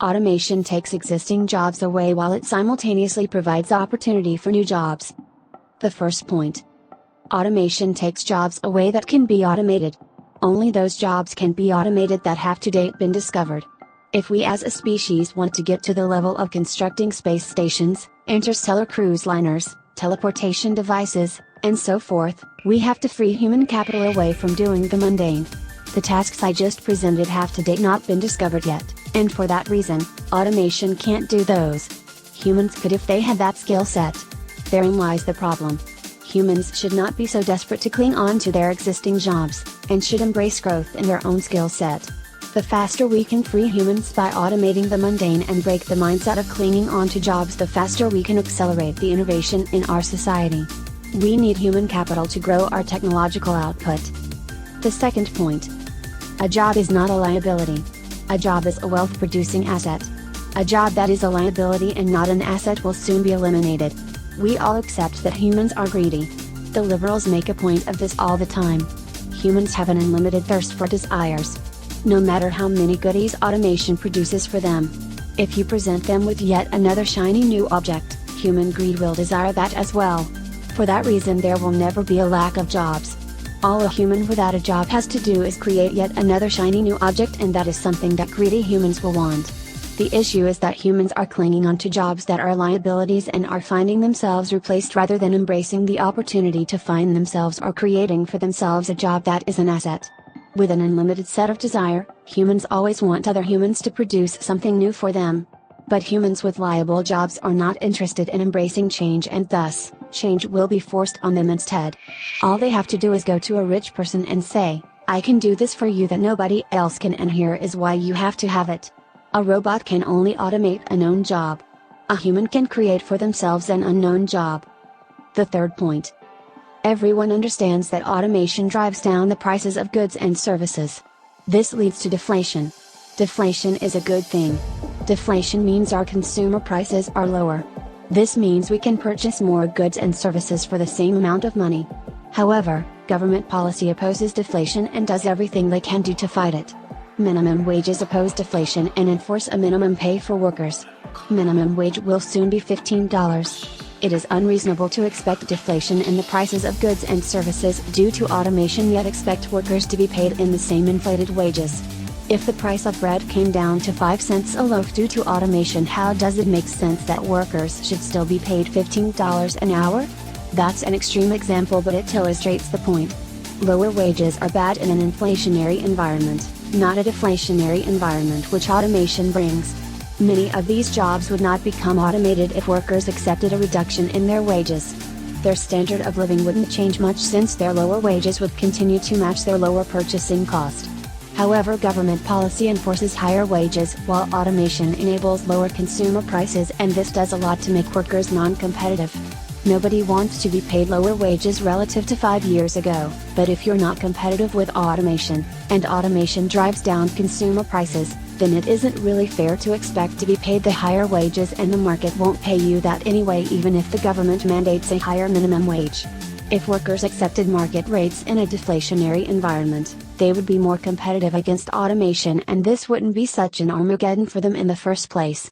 Automation takes existing jobs away while it simultaneously provides opportunity for new jobs. The first point. Automation takes jobs away that can be automated. Only those jobs can be automated that have to date been discovered. If we as a species want to get to the level of constructing space stations, interstellar cruise liners, teleportation devices, and so forth, we have to free human capital away from doing the mundane. The tasks I just presented have to date not been discovered yet, and for that reason, automation can't do those. Humans could if they had that skill set. Therein lies the problem. Humans should not be so desperate to cling on to their existing jobs, and should embrace growth in their own skill set. The faster we can free humans by automating the mundane and break the mindset of clinging on to jobs, the faster we can accelerate the innovation in our society. We need human capital to grow our technological output. The second point. A job is not a liability. A job is a wealth-producing asset. A job that is a liability and not an asset will soon be eliminated. We all accept that humans are greedy. The liberals make a point of this all the time. Humans have an unlimited thirst for desires. No matter how many goodies automation produces for them. If you present them with yet another shiny new object, human greed will desire that as well. For that reason there will never be a lack of jobs. All a human without a job has to do is create yet another shiny new object, and that is something that greedy humans will want. The issue is that humans are clinging on to jobs that are liabilities and are finding themselves replaced rather than embracing the opportunity to find themselves or creating for themselves a job that is an asset. With an unlimited set of desire, humans always want other humans to produce something new for them. But humans with liable jobs are not interested in embracing change, and thus, change will be forced on them instead. All they have to do is go to a rich person and say, "I can do this for you that nobody else can, and here is why you have to have it." A robot can only automate a known job. A human can create for themselves an unknown job. The third point. Everyone understands that automation drives down the prices of goods and services. This leads to deflation. Deflation is a good thing. Deflation means our consumer prices are lower. This means we can purchase more goods and services for the same amount of money. However, government policy opposes deflation and does everything they can do to fight it. Minimum wages oppose deflation and enforce a minimum pay for workers. Minimum wage will soon be $15. It is unreasonable to expect deflation in the prices of goods and services due to automation yet expect workers to be paid in the same inflated wages. If the price of bread came down to 5 cents a loaf due to automation, how does it make sense that workers should still be paid $15 an hour? That's an extreme example, but it illustrates the point. Lower wages are bad in an inflationary environment, not a deflationary environment which automation brings. Many of these jobs would not become automated if workers accepted a reduction in their wages. Their standard of living wouldn't change much since their lower wages would continue to match their lower purchasing cost. However, government policy enforces higher wages while automation enables lower consumer prices, and this does a lot to make workers non-competitive. Nobody wants to be paid lower wages relative to 5 years ago, but if you're not competitive with automation, and automation drives down consumer prices, then it isn't really fair to expect to be paid the higher wages, and the market won't pay you that anyway even if the government mandates a higher minimum wage. If workers accepted market rates in a deflationary environment, they would be more competitive against automation, and this wouldn't be such an Armageddon for them in the first place.